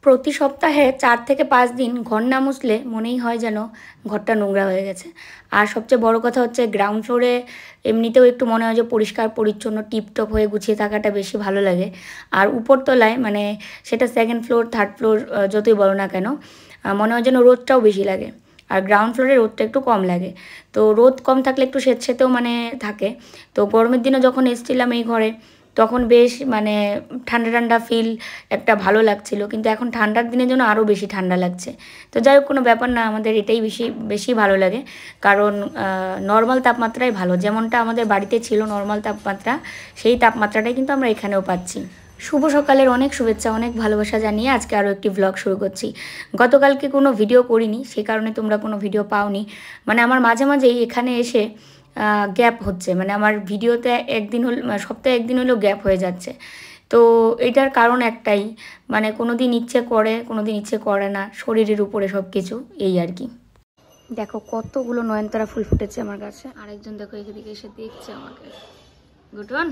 প্রতি সপ্তাহে 4 থেকে 5 দিন ঘর না মুছলে মনেই হয় যেন ঘরটা নোংরা হয়ে গেছে। আর সবচেয়ে বড় কথা হচ্ছে গ্রাউন্ড ফ্লোরে এমনিতেও একটু মনে হয় যে পরিষ্কার পরিচ্ছন্ন টিপটপ হয়ে গুছিয়ে থাকাটা বেশি ভালো লাগে। আর উপরতলায় মানে সেটা সেকেন্ড ফ্লোর থার্ড ফ্লোর যতই বলো না কেন মনে হয় যেন রোদটাও বেশি লাগে। আর গ্রাউন্ড ফ্লোরে রোদটা একটু কম লাগে। তো রোদ কম থাকলে একটু স্যাঁতসেঁতেও মানে থাকে। তো গরমের দিনে যখন এসেছিলাম এই ঘরে তখন বেশ মানে ঠান্ডা ঠান্ডা ফিল একটা ভালো লাগছিল, কিন্তু এখন ঠান্ডার দিনের জন্য আরও বেশি ঠান্ডা লাগছে। তো যাই হোক, কোনো ব্যাপার না, আমাদের এটাই বেশি বেশি ভালো লাগে, কারণ নর্মাল তাপমাত্রাই ভালো। যেমনটা আমাদের বাড়িতে ছিল নর্মাল তাপমাত্রা, সেই তাপমাত্রাটাই কিন্তু আমরা এখানেও পাচ্ছি। শুভ সকালের অনেক শুভেচ্ছা, অনেক ভালোবাসা জানিয়ে আজকে আরও একটি ভ্লগ শুরু করছি। গতকালকে কোনো ভিডিও করিনি, সেই কারণে তোমরা কোনো ভিডিও পাওনি। মানে আমার মাঝে মাঝেই এখানে এসে গ্যাপ হচ্ছে, মানে আমার ভিডিওতে একদিন হল সপ্তাহে একদিন হলেও গ্যাপ হয়ে যাচ্ছে। তো এটার কারণ একটাই, মানে কোনো দিন ইচ্ছে করে কোনো দিন ইচ্ছে করে না, শরীরের উপরে সব কিছু, এই আর কি। দেখো কতগুলো নয়নতারা ফুল ফুটেছে আমার কাছে। আরেকজন দেখো এদিকে এসে দেখছে আমাকে। গুটন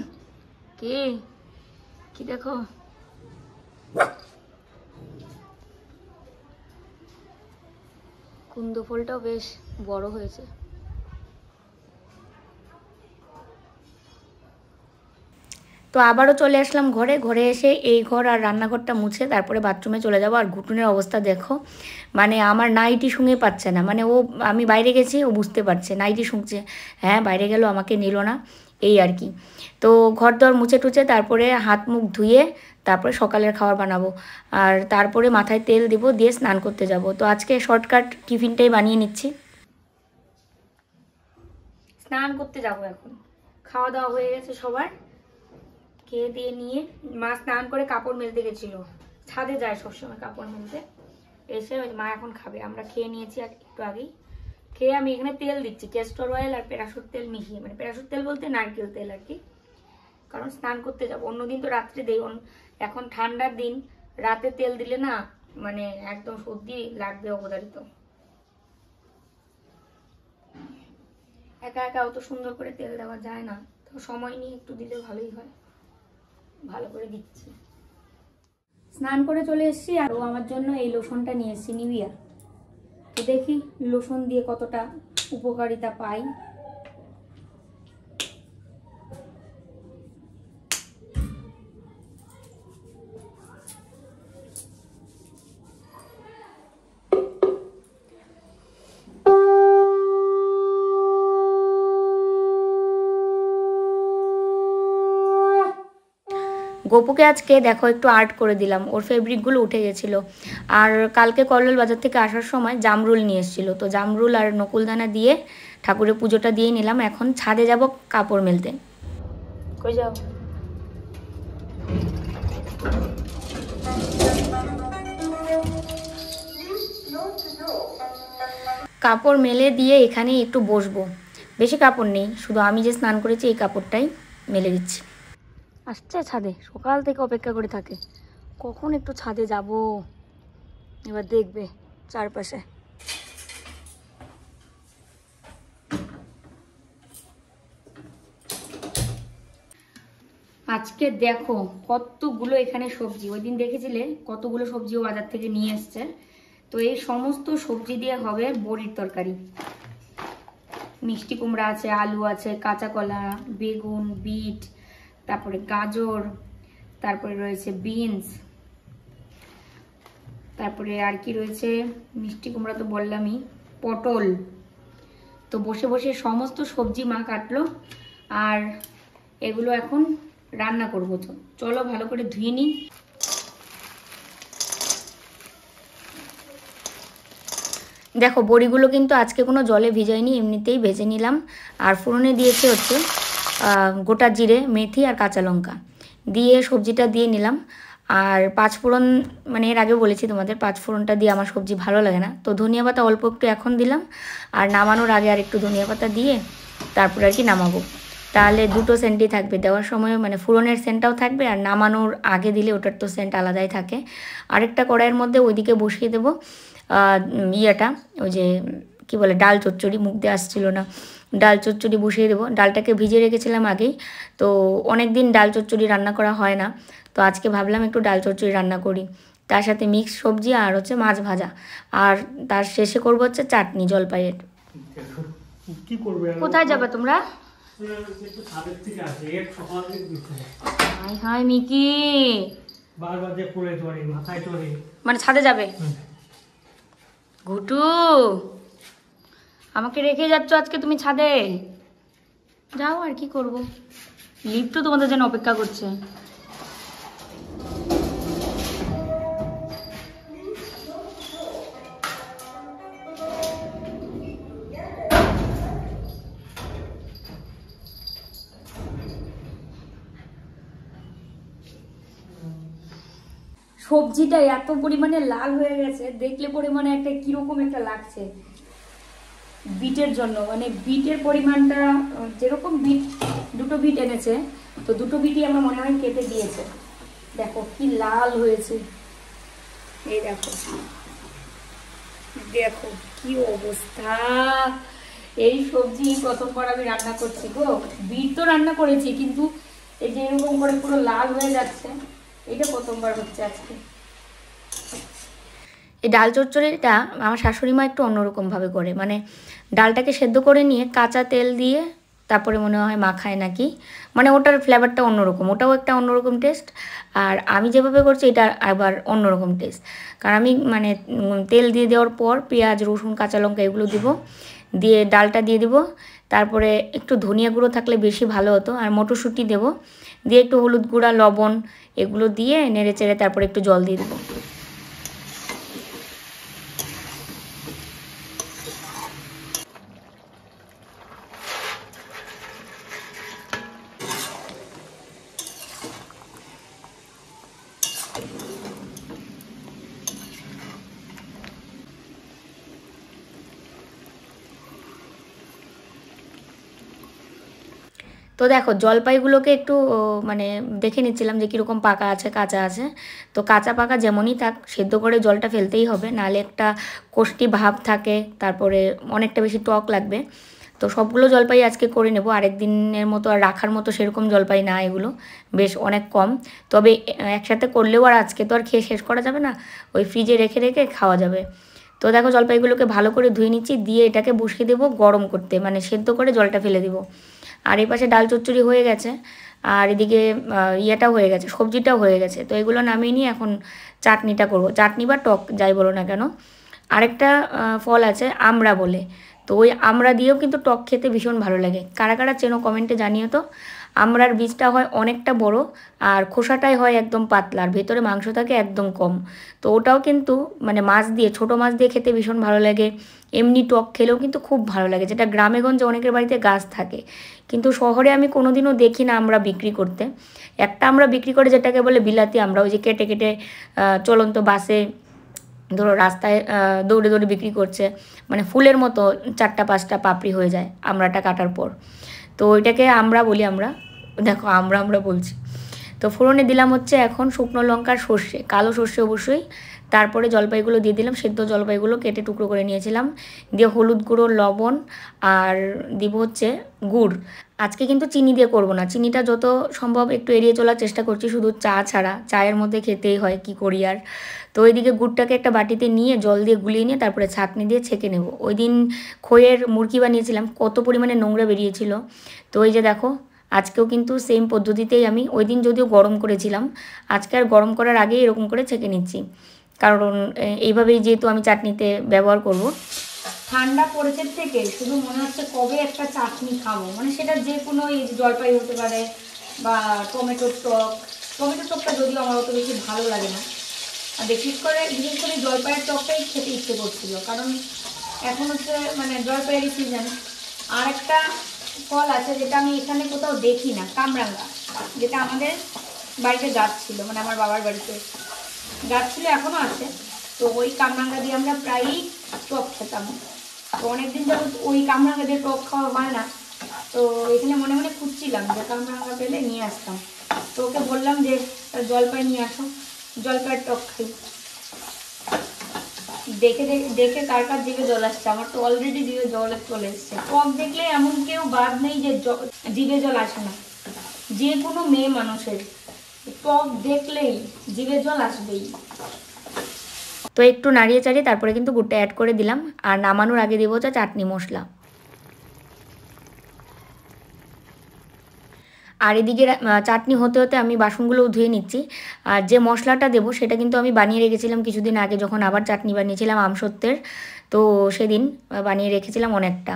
কে কি দেখো, কুন্দ ফুলটাও বেশ বড় হয়েছে। তো আবারও চলে আসলাম ঘরে। ঘরে এসে এই ঘর আর রান্নাঘরটা মুছে তারপরে বাথরুমে চলে যাবো। আর ঘুটুনের অবস্থা দেখো, মানে আমার নাইটি শুঁঙে পাচ্ছে না। মানে ও, আমি বাইরে গেছি, ও বুঝতে পারছে নাইটি শুঁকছে, হ্যাঁ বাইরে গেল, আমাকে নিল না, এই আর কি। তো ঘর দর মুছে টুছে তারপরে হাত মুখ ধুয়ে তারপরে সকালের খাবার বানাবো। আর তারপরে মাথায় তেল দিব, দিয়ে স্নান করতে যাব। তো আজকে শর্টকাট টিফিনটাই বানিয়ে নিচ্ছি। স্নান করতে যাব এখন, খাওয়া দাওয়া হয়ে গেছে সবার, খেয়ে দিয়ে নিয়ে মা স্নান করে কাপড় মেলতে গেছিল, ছাদে যায় সবসময় কাপড় মেলতে। এসে মা এখন খাবে, আমরা খেয়ে নিয়েছি একটু আগেই। খেয়ে আমি এখানে তেল দিচ্ছি, ক্যাস্টর অয়েল আর প্যারাশুট তেল মিশিয়ে, মানে প্যারাশুট তেল বলতে নারকেল তেল আর কি, কারণ স্নান করতে যাবো। অন্যদিন তো রাত্রে দেই, এখন ঠান্ডার দিন রাতে তেল দিলে না মানে একদম সর্দি লাগবে অবধারিত। একা একা অত সুন্দর করে তেল দেওয়া যায় না, তো সময় নিয়ে একটু দিলে ভালোই হয়। ভালো করে দিচ্ছি। স্নান করে চলে এসেছি, আর ও আমার জন্য এই লোশনটা নিয়ে এসেছি, নিভিয়া। তো দেখি লোশন দিয়ে কতটা উপকারিতা পাই। গোপুকে আজকে দেখো একটু আর্ট করে দিলাম, ওর ফেব্রিকগুলো উঠে গেছিলো। আর কালকে কল্লোল বাজার থেকে আসার সময় জামরুল নিয়ে এসেছিলো, তো জামরুল আর নকুলদানা দিয়ে ঠাকুরের পুজোটা দিয়ে নিলাম। এখন ছাদে যাব কাপড় মেলতে। কই যাও? কাপড় মেলে দিয়ে এখানে একটু বসবো, বেশি কাপড় নেই, শুধু আমি যে স্নান করেছি এই কাপড়টাই মেলে দিচ্ছি। আসছে ছাদে, সকাল থেকে অপেক্ষা করে থাকে কখন একটু ছাদে যাব। এবার দেখবে চারপাশে। আজকে দেখো কতগুলো এখানে সবজি, ওই দিন দেখেছিলে কতগুলো সবজিও বাজার থেকে নিয়ে এসছে। তো এই সমস্ত সবজি দিয়ে হবে বড়ির তরকারি। মিষ্টি কুমড়া আছে, আলু আছে, কাঁচা কলা, বেগুন, বিট, তারপরে গাজর, তারপরে রয়েছে বিনস, তারপরে আর কি রয়েছে, মিষ্টি কুমড়া তো বললামই, পটল। তো বসে বসে সমস্ত সবজি মা কাটলো, আর এগুলো এখন রান্না করবো। তো চলো ভালো করে ধুয়ে নিই। দেখো বড়িগুলো কিন্তু আজকে কোনো জলে ভিজাইনি, এমনিতেই ভেজে নিলাম। আর ফোড়নে দিয়েছে হচ্ছে গোটা জিরে, মেথি আর কাঁচা লঙ্কা দিয়ে সবজিটা দিয়ে নিলাম। আর পাঁচফোড়ন, মানে এর আগে বলেছি তোমাদের পাঁচফোড়নটা দিয়ে আমার সবজি ভালো লাগে না, তো ধনিয়া পাতা অল্প একটু এখন দিলাম। আর নামানোর আগে আর একটু ধনিয়া পাতা দিয়ে তারপরে আর কি নামাবো, তাহলে দুটো সেন্টই থাকবে। দেওয়ার সময় মানে ফোড়নের সেন্টটাও থাকবে, আর নামানোর আগে দিলে ওটার তো সেন্ট আলাদাই থাকে। আরেকটা কড়াইয়ের মধ্যে ওইদিকে বসিয়ে দেবো ইয়েটা, ওই যে কি বলে ডাল চচ্চড়ি, মুখ দিয়ে আসছিল না, ডাল চচ্চড়ি বসিয়ে দেবো। ডালটাকে ভিজিয়ে রেখেছিলাম আগেই, তো অনেক দিন ডাল চচ্চড়ি রান্না করা হয় না, তো আজকে ভাবলাম একটু ডাল চচ্চড়ি রান্না করি। তার সাথে মিক্স সবজি আর হচ্ছে মাছ ভাজা, আর তার শেষে করবো হচ্ছে চাটনি জলপাইয়ের। কি করবে? কোথায় যাবে তোমরা? হাই হাই মিকি, বারবার যে কোলে চড়ে, মাথায় চড়ে, মানে ছাদে যাবে? ঘুটু, আমাকে রেখে যাচ্ছ আজকে তুমি ছাদে? যাও, আর কি করব, লিফট তো তোমাদের জন্য অপেক্ষা করছে। সবজিটা এত পরিমাণে লাল হয়ে গেছে, দেখলে পরে মানে একটা কিরকম একটা লাগছে বিটের জন্য। মানে বিটের পরিমাণটা যেরকম, বিট দুটো বিট এনেছে, তো দুটো বিটই আমার মনে হয় কেটে দিয়েছে। দেখো কি লাল হয়েছে, এই দেখো, দেখো কি অবস্থা। এই সবজি প্রথমবার আমি রান্না করছি গো। বিট তো রান্না করেছি, কিন্তু এই যে এরকম করে পুরো লাল হয়ে যাচ্ছে, এটা প্রথমবার হচ্ছে আজকে। এই ডাল চচ্চড়িটা আমার শাশুড়ি মা একটু অন্যরকমভাবে করে, মানে ডালটাকে সেদ্ধ করে নিয়ে কাঁচা তেল দিয়ে তারপরে মনে হয় মাখায় নাকি, মানে ওটার ফ্লেভারটা অন্যরকম, ওটাও একটা অন্যরকম টেস্ট। আর আমি যেভাবে করছি এটা আবার অন্যরকম টেস্ট, কারণ আমি মানে তেল দিয়ে দেওয়ার পর পেঁয়াজ, রসুন, কাঁচা লঙ্কা এগুলো দিব, দিয়ে ডালটা দিয়ে দিব, তারপরে একটু ধনিয়া গুঁড়ো থাকলে বেশি ভালো হতো, আর মটরশুঁটি দেবো, দিয়ে একটু হলুদ গুঁড়া, লবণ এগুলো দিয়ে নেড়ে চেড়ে তারপরে একটু জল দিয়ে দেবো। তো দেখো জলপাইগুলোকে একটু মানে দেখে নিচ্ছিলাম যে কীরকম পাকা আছে, কাঁচা আছে। তো কাঁচা পাকা যেমনই থাক, সেদ্ধ করে জলটা ফেলতেই হবে, নাহলে একটা কষ্টি ভাব থাকে, তারপরে অনেকটা বেশি টক লাগবে। তো সবগুলো জলপাই আজকে করে নেব, আরেক দিনের মতো আর রাখার মতো সেরকম জলপাই না এগুলো, বেশ অনেক কম। তবে একসাথে করলেও আর আজকে তো আর খেয়ে শেষ করা যাবে না, ওই ফ্রিজে রেখে রেখে খাওয়া যাবে। তো দেখো জলপাইগুলোকে ভালো করে ধুয়ে নিচ্ছি, দিয়ে এটাকে বসিয়ে দেবো গরম করতে, মানে সেদ্ধ করে জলটা ফেলে দেবো। আর এই পাশে ডাল চচ্চড়ি হয়ে গেছে, আর এদিকে ইয়েটাও হয়ে গেছে, সবজিটাও হয়ে গেছে। তো এগুলো নামিয়ে নিয়ে এখন চাটনিটা করব, চাটনি বা টক যাই বলো না কেন। আরেকটা ফল আছে আমড়া বলে, তো ওই আমড়া দিয়েও কিন্তু টক খেতে ভীষণ ভালো লাগে। কারা কারা চেনো কমেন্টে জানিও তো। আমড়ার বীজটা হয় অনেকটা বড়, আর খোসাটাই হয় একদম পাতলা, আর ভেতরে মাংস থাকে একদম কম। তো ওটাও কিন্তু মানে মাছ দিয়ে, ছোটো মাছ দিয়ে খেতে ভীষণ ভালো লাগে। এমনি টক খেলেও কিন্তু খুব ভালো লাগে, যেটা গ্রামেগঞ্জে অনেকের বাড়িতে গাছ থাকে, কিন্তু শহরে আমি কোনোদিনও দেখি না আমরা বিক্রি করতে। একটা আমরা বিক্রি করে যেটাকে বলে বিলাতি আমরা, ওই যে কেটে কেটে চলন্ত বাসে ধরো রাস্তায় দৌড়ে দৌড়ে বিক্রি করছে, মানে ফুলের মতো 4-5টা পাপড়ি হয়ে যায় আমড়াটা কাটার পর। তো ওইটাকে আমরা বলি, আমরা দেখো আমরা বলছি। তো ফোড়নে দিলাম হচ্ছে এখন শুকনো লঙ্কার সর্ষে, কালো সর্ষে অবশ্যই। তারপরে জলপাইগুলো দিয়ে দিলাম, সেদ্ধ জলপাইগুলো কেটে টুকরো করে নিয়েছিলাম, দিয়ে হলুদ গুঁড়ো, লবণ, আর দিব হচ্ছে গুড়। আজকে কিন্তু চিনি দিয়ে করব না, চিনিটা যত সম্ভব একটু এড়িয়ে চলার চেষ্টা করছি, শুধু চা ছাড়া, চায়ের মধ্যে খেতেই হয়, কি করি আর। তো ওইদিকে গুড়টাকে একটা বাটিতে নিয়ে জল দিয়ে গুলিয়ে নিয়ে তারপরে ছাঁকনি দিয়ে ছেঁকে নেব। ওই দিন খইয়ের মুরকি বানিয়েছিলাম, কত পরিমাণে নোংরা বেরিয়েছিল। তো এই যে দেখো আজকেও কিন্তু সেম পদ্ধতিতেই আমি, ওই দিন যদিও গরম করেছিলাম, আজকে আর গরম করার আগেই এরকম করে ছেঁকে নিচ্ছি, কারণ এইভাবেই যেহেতু আমি চাটনিতে ব্যবহার করব। ঠান্ডা পড়েছে থেকে শুধু মনে হচ্ছে কবে একটা চাটনি খাবো, মানে সেটা যে কোনো এই জলপাই হতে পারে বা টমেটোর টক। টমেটোর টকটা যদিও আমার অত বেশি ভালো লাগে না, আর বিশেষ করে জলপাইয়ের টকটাই খেতে ইচ্ছে করছিল, কারণ এখন হচ্ছে মানে জলপাইয়ের সিজন। আর একটা ফল আছে যেটা আমি এখানে কোথাও দেখি না, কামরাঙ্গা, যেটা আমাদের বাড়িতে গাছ ছিল, মানে আমার বাবার বাড়িতে গাছ ছিল, এখনও আছে। তো ওই কামরাঙ্গা দিয়ে আমরা প্রায়ই টক খেতাম। তো অনেকদিন যাবত ওই কামরাঙ্গা দিয়ে টক খাওয়া হয় না, তো এখানে মনে মনে খুঁজছিলাম যে কামরাঙ্গা পেলে নিয়ে আসতাম। তো ওকে বললাম যে জলপাই নিয়ে আসো, জলপাইয়ের টক খাই। দেখে দেখে কার কার জিভে জল আসছে, আমার তো অলরেডি জিভে জল চলে এসছে। টক দেখলে এমন কেউ বাদ নেই যে জিভে জল আসে না, যে কোনো মেয়ে মানুষের টক দেখলেই জিভে জল আসবেই। তো একটু নাড়িয়ে চাড়িয়ে তারপরে কিন্তু গুড়টা অ্যাড করে দিলাম। আর নামানোর আগে দেবো হচ্ছে চাটনি মশলা। আর এদিকে চাটনি হতে হতে আমি বাসনগুলোও ধুয়ে নিচ্ছি। আর যে মশলাটা দেবো সেটা কিন্তু আমি বানিয়ে রেখেছিলাম কিছুদিন আগে, যখন আবার চাটনি বানিয়েছিলাম আমসত্ত্বের। তো সেদিন বানিয়ে রেখেছিলাম অনেকটা।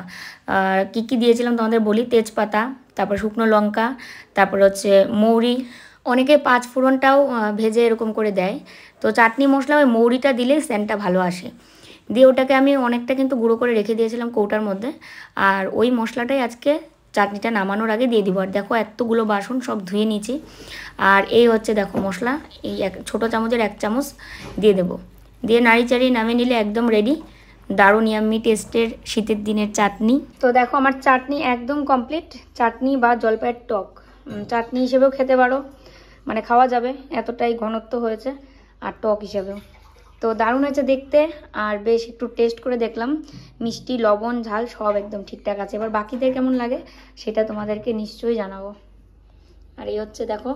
আর কী কী দিয়েছিলাম তোমাদের বলি। তেজপাতা, তারপর শুকনো লঙ্কা, তারপর হচ্ছে মৌরি, অনেকে পাঁচ ফোড়নটাও ভেজে এরকম করে দেয়। তো চাটনি মশলা ওই মৌরিটা দিলেই সেন্টটা ভালো আসে। দিয়ে ওটাকে আমি অনেকটা কিন্তু গুঁড়ো করে রেখে দিয়েছিলাম কৌটার মধ্যে। আর ওই মশলাটাই আজকে চাটনিটা নামানোর আগে দিয়ে দিব। আর দেখো এতগুলো বাসন সব ধুয়ে নিয়েছি। আর এই হচ্ছে দেখো মশলা, এই ছোটো চামচের 1 চামচ দিয়ে দেব। দিয়ে নাড়ি চাড়িয়ে নামিয়ে নিলে একদম রেডি দারুণ ইয়াম্মি টেস্টের শীতের দিনের চাটনি। তো দেখো আমার চাটনি একদম কমপ্লিট। চাটনি বা জলপাইয়ের টক চাটনি হিসেবেও খেতে পারো, মানে খাওয়া যাবে, এতটাই ঘনত্ব হয়েছে। আর টক হিসেবেও তো দারুণ হয়েছে দেখতে। আর বেশ একটু টেস্ট করে দেখলাম, মিষ্টি লবণ ঝাল সব একদম ঠিকঠাক আছে। এবার বাকিদের কেমন লাগে সেটা তোমাদেরকে নিশ্চয়ই জানাবো। আর এই হচ্ছে দেখো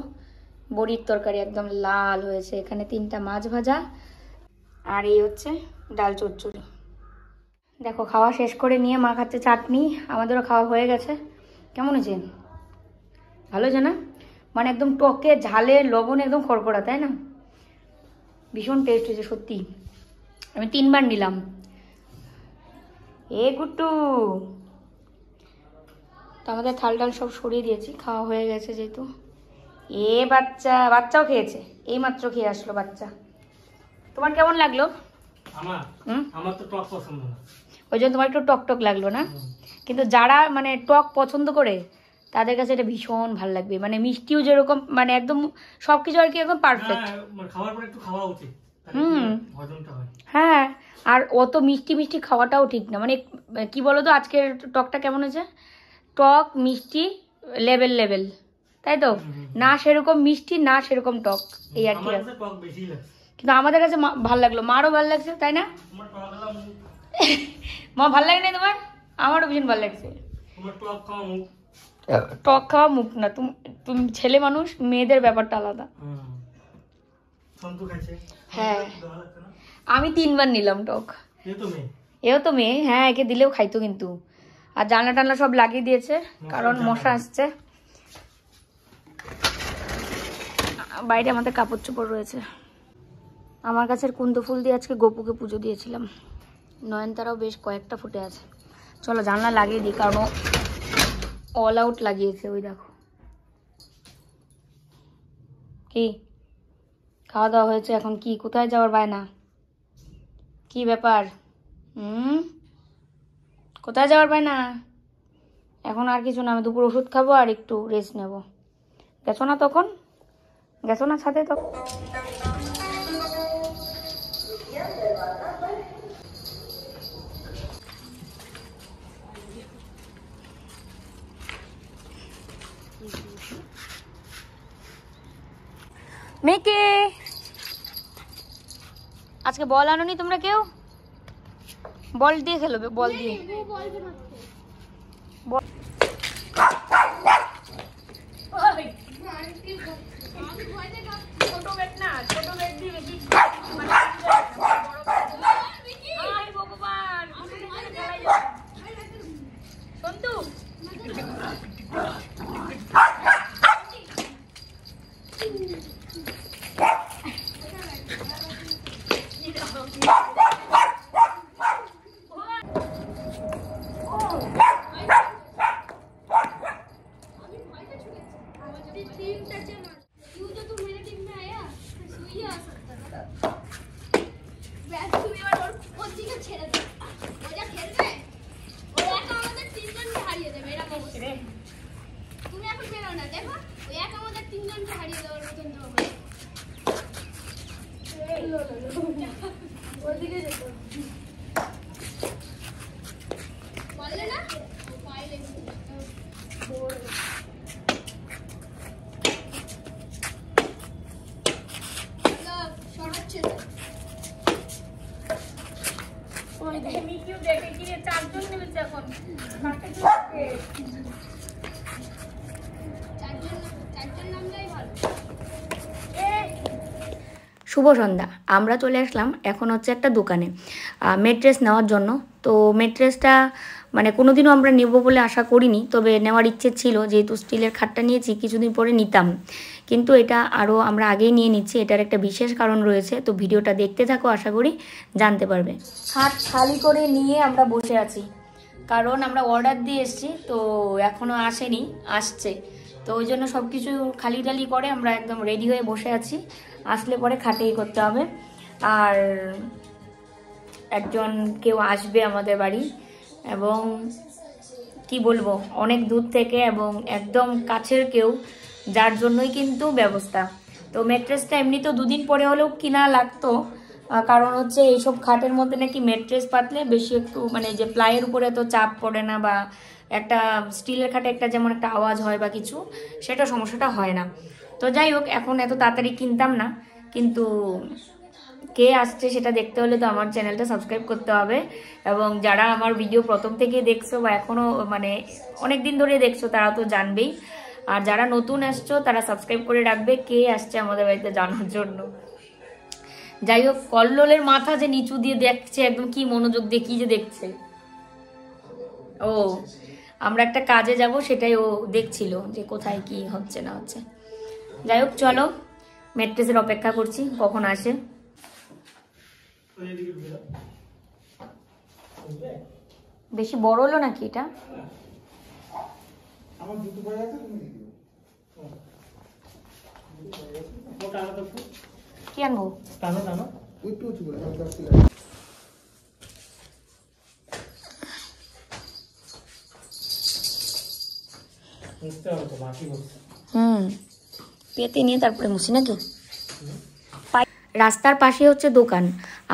বড়ির তরকারি, একদম লাল হয়েছে। এখানে 3টা মাছ ভাজা, আর এই হচ্ছে ডাল চচ্চড়ি। দেখো খাওয়া শেষ করে নিয়ে মা খাচ্ছে চাটনি, আমাদেরও খাওয়া হয়ে গেছে। কেমন হয়েছে? ভালো হয়েছে না? মানে একদম টকে ঝালে লবণ একদম খড়খড়া, তাই না? ভীষণ টেস্ট হয়েছে সত্যি। আমি 3বার নিলাম। এ গুট্টু, তো আমাদের থাল ডাল সব সরিয়ে দিয়েছি, খাওয়া হয়ে গেছে যেহেতু। এ বাচ্চাও খেয়েছে, এই মাত্র খেয়ে আসলো বাচ্চা। তোমার কেমন লাগলো? আমার তো টক পছন্দ না, ওই জন্য তোমার একটু টক টক লাগলো না? কিন্তু যারা মানে টক পছন্দ করে তাদের কাছে এটা ভীষণ ভালো লাগবে। মানে মিষ্টিও যেরকম, মানে একদম সবকিছু আর কি একদম পারফেক্ট। খাওয়ার পরে একটু খাওয়া উচিত, হজমটা হয়। হ্যাঁ, আর অত মিষ্টি মিষ্টি খাওয়াটাও ঠিক না। মানে কি বলো তো, আজকের টকটা কেমন হয়েছে? টক মিষ্টি লেভেল লেভেল, তাই তো? না সেরকম মিষ্টি না সেরকম টক, এই আর কি। কিন্তু আমাদের কাছে ভালো লাগলো, মারও ভালো লাগছে, তাই না? মা ভালো লাগে না তোমার? আমারও ভীষণ ভালো লাগছে। টক খাওয়া মুখ না, তুমি ছেলে মানুষ, মেয়েদের ব্যাপারটা আলাদা। হ্যাঁ, আমি 3বার নিলাম টক। এও তো মেয়ে, হ্যাঁ, একে দিলেও খাইতো কিন্তু। আর জানলা টানলা সব লাগিয়ে দিয়েছে, কারণ মশা আসছে। বাইরে আমাদের কাপড় চোপড় রয়েছে। আমার গাছের কুন্দু ফুল দিয়ে আজকে গপুকে পুজো দিয়েছিলাম। নয়নতারাও বেশ কয়েকটা ফুটে আছে। চলো জানলা লাগিয়ে দিই, কারণ অল আউট লাগিয়েছে। ওই দেখো, কি খাওয়া দাওয়া হয়েছে, এখন কি কোথায় যাওয়ার বায়না? কি ব্যাপার? কোথায় যাওয়ার বায়না? এখন আর কিছু না, আমি দুপুর ওষুধ খাবো আর একটু রেস্ট নেব। গেছো না তখন? গেছো না ছাদে তখন? মেকে আজকে বল আনোনি তোমরা কেউ? বল দিয়ে খেলবে, বল দিয়ে। ছোট বেড না, ছোট বেড দিয়ে বেশি সন্তু। শুভ সন্ধ্যা। আমরা চলে আসলাম এখন হচ্ছে একটা দোকানে মেট্রেস নেওয়ার জন্য। তো মেট্রেসটা মানে কোনোদিনও আমরা নেব বলে আশা করিনি, তবে নেওয়ার ইচ্ছে ছিল, যেহেতু স্টিলের খাটটা নিয়েছি কিছুদিন পরে নিতাম, কিন্তু এটা আরও আমরা আগেই নিয়ে নিচ্ছি। এটার একটা বিশেষ কারণ রয়েছে, তো ভিডিওটা দেখতে থাকো, আশা করি জানতে পারবে। খাট খালি করে নিয়ে আমরা বসে আছি, কারণ আমরা অর্ডার দিয়ে এসেছি, তো এখনও আসেনি, আসছে। তো ওই জন্য সব কিছু খালি টালি করে আমরা একদম রেডি হয়ে বসে আছি, আসলে পরে খাটেই করতে হবে। আর একজন কেউ আসবে আমাদের বাড়ি, এবং কি বলবো, অনেক দূর থেকে এবং একদম কাছের কেউ, যার জন্যই কিন্তু ব্যবস্থা। তো ম্যাট্রেসটা এমনি তো দুদিন পরে হলেও কিনা লাগতো, কারণ হচ্ছে এইসব খাটের মধ্যে নাকি ম্যাট্রেস পাতলে বেশি একটু মানে যে প্লাইয়ের উপরে তো চাপ পড়ে না, বা একটা স্টিলের খাটে একটা যেমন একটা আওয়াজ হয় বা কিছু, সেটা সমস্যাটা হয় না। তো যাই হোক, এখন এত তাড়াতাড়ি কিনতাম না, কিন্তু কে আসছে সেটা দেখতে হলে তো আমার চ্যানেলটা সাবস্ক্রাইব করতে হবে। এবং যারা আমার ভিডিও প্রথম থেকে দেখছো বা এখনও মানে অনেক দিন ধরে দেখছো, তারা তো জানবেই। আর যারা নতুন আসছো তারা সাবস্ক্রাইব করে রাখবে কে আসছে আমাদের বাড়িতে জানার জন্য। যাই হোক, কল্লোলের মাথা যে নিচু দিয়ে দেখছে, একদম কি মনোযোগ দিয়ে কি যে দেখছে। ও, আমরা একটা কাজে যাব, সেটাই ও দেখছিল যে কোথায় কি হচ্ছে না হচ্ছে। যাই হোক, চলো মেট্রেসের অপেক্ষা করছি কখন আসে। বেশি বড় হলো নাকি এটা? কি আনবো? পেতে নিয়ে তারপরে মুছি নাকি? রাস্তার পাশে হচ্ছে দোকান,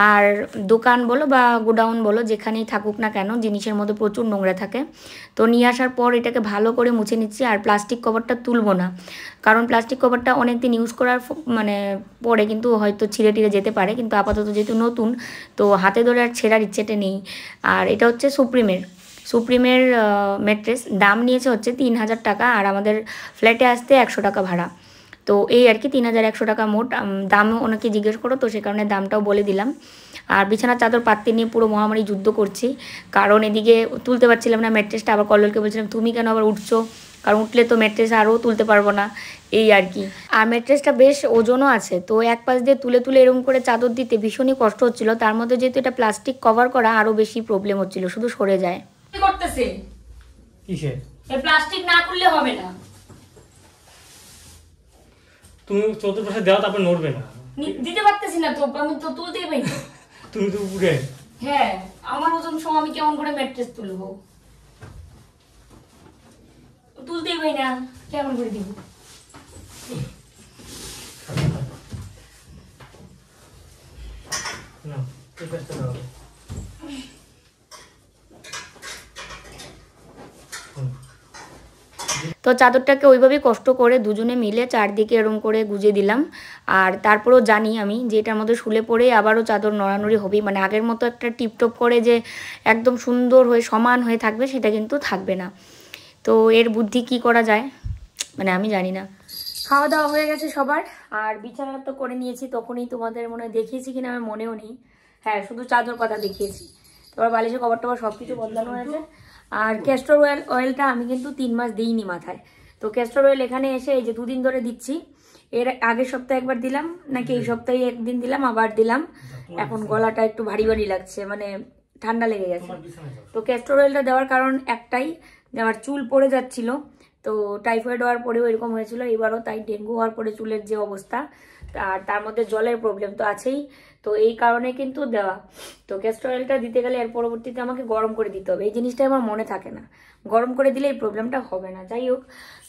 আর দোকান বলো বা গোডাউন বলো, যেখানেই থাকুক না কেন, জিনিসের মধ্যে প্রচুর নোংরা থাকে। তো নিয়ে আসার পর এটাকে ভালো করে মুছে নিচ্ছি, আর প্লাস্টিক কভারটা তুলবো না, কারণ প্লাস্টিক কভারটা অনেক দিন ইউজ করার মানে পরে কিন্তু হয়তো ছিঁড়ে টিড়ে যেতে পারে, কিন্তু আপাতত যেহেতু নতুন, তো হাতে ধরে আর ছেঁড়ার ইচ্ছেটা নেই। আর এটা হচ্ছে সুপ্রিমের ম্যাট্রেস, দাম নিয়েছে হচ্ছে 3000 টাকা, আর আমাদের ফ্ল্যাটে আসতে 100 টাকা ভাড়া। তো এই আর কি 3100 টাকা মোট দামও অনেকে জিজ্ঞেস করো, তো সে কারণে দামটাও বলে দিলাম। আর বিছানার চাদর পাততে নিয়ে পুরো মহামারী যুদ্ধ করছি, কারণ এদিকে তুলতে পারছিলাম না ম্যাট্রেসটা, আবার কল্লোলকে বলছিলাম তুমি কেন আবার উঠছো, কারণ উঠলে তো ম্যাট্রেস আরও তুলতে পারবো না, এই আর কি। আর ম্যাট্রেসটা বেশ ওজনও আছে, তো এক পাশ দিয়ে তুলে তুলে এরকম করে চাদর দিতে ভীষণই কষ্ট হচ্ছিল, তার মধ্যে যেহেতু এটা প্লাস্টিক কভার করা আরও বেশি প্রবলেম হচ্ছিল, শুধু সরে যায়। কি করতেছে? কিসে? এই প্লাস্টিক না করলে হবে না। তুমি চতুর্পাশে দাও, তারপর নড়বে না। দিতে পারতেছি না তো, আমি তো তুলতেই পারি। তুমি তো উপরে। হ্যাঁ, আমার ওজন সহ আমি কেমন করে ম্যাট্রেস তুলবো? তুলতেই পারি না, কেমন করে দিব? না, এই পাশটা দাও। তো চাদরটাকে ওইভাবেই কষ্ট করে দুজনে মিলে চারদিকে এরম করে গুজে দিলাম। আর তারপরেও জানি আমি যে এটার মধ্যে শুলে পড়ে আবারও চাদর নড়ানড়ি হবেই, মানে আগের মতো একটা টিপটপ করে যে একদম সুন্দর হয়ে সমান হয়ে থাকবে সেটা কিন্তু থাকবে না। তো এর বুদ্ধি কি করা যায় মানে আমি জানি না। খাওয়া দাওয়া হয়ে গেছে সবার, আর বিছানা তো করে নিয়েছি, তখনই তোমাদের মনে হয় দেখিয়েছি কিনা আমার মনেও নেই। হ্যাঁ, শুধু চাদর কথা দেখিয়েছি। তারপর বালিশের কভার টভার সব কিছু বদলানো হয়েছে। আর ক্যাস্টর অয়েলটা আমি কিন্তু 3 মাস দিইনি মাথায়। তো ক্যাস্টর অয়েল এখানে এসে এই যে 2 দিন ধরে দিচ্ছি, এর আগের সপ্তাহে একবার দিলাম, নাকি এই সপ্তাহে একদিন দিলাম, আবার দিলাম। এখন গলাটা একটু ভারী ভারী লাগছে, মানে ঠান্ডা লেগে গেছে। তো ক্যাস্টর অয়েলটা দেওয়ার কারণ একটাই, যে আমার চুল পড়ে যাচ্ছিল, তো টাইফয়েড হওয়ার পরেও এরকম হয়েছিল, এবারও তাই ডেঙ্গু হওয়ার পরে চুলের যে অবস্থা, আর তার মধ্যে জলের প্রবলেম তো আছেই, তো এই কারণে কিন্তু দেওয়া। তো ক্যাস্টর অয়েলটা দিতে গেলে এর পরবর্তীতে আমাকে গরম করে দিতে হবে, এই জিনিসটা আমার মনে থাকে না, গরম করে দিলে এই প্রবলেমটা হবে না। যাই হোক,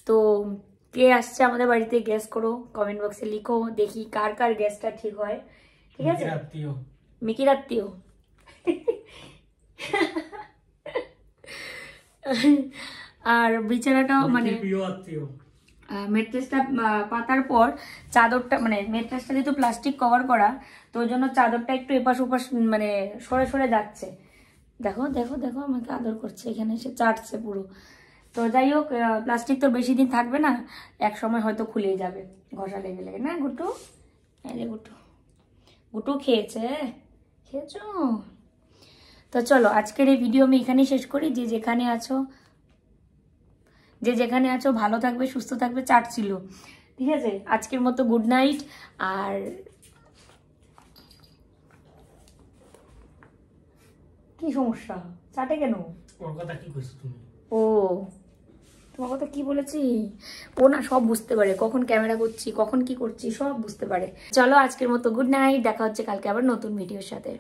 তো কে আসছে আমাদের বাড়িতে গ্যাস করো, কমেন্ট বক্সে লিখো, দেখি কার কার গ্যাসটা ঠিক হয়। ঠিক আছে, মিকির আত্মীয়। আর বিছানাটাও মানে ম্যাট্রেসটা পাতার পর চাদরটা মানে ম্যাট্রেসটা যেহেতু প্লাস্টিক কভার করা, তো ওই জন্য চাদরটা একটু এপাশ ওপাশ মানে সরে সরে যাচ্ছে। দেখো দেখো দেখো আমাকে আদর করছে, এখানে এসে চাটছে পুরো। তো যাই হোক, প্লাস্টিক তো বেশি দিন থাকবে না, এক সময় হয়তো খুলেই যাবে ঘষা লেগে লেগে, না গুট্টু? হ্যাঁ রে গুট্টু, গুটু খেয়েছে, খেয়েছো? তো চলো আজকের এই ভিডিও আমি এখানেই শেষ করি। যে যেখানে আছো ভালো থাকবে, সুস্থ থাকবে। চাট ছিল, ঠিক আছে? আজকের মতো গুড নাইট। আর কি সমস্যা চাটে কেন? ওর কথা কি কইছো তুমি? ও তোমার কথা কি বলেছি? ও না সব বুঝতে পারে, কখন ক্যামেরা করছি, কখন কি করছি, সব বুঝতে পারে। চলো আজকের মতো গুড নাইট, দেখা হচ্ছে কালকে আবার নতুন ভিডিওর সাথে।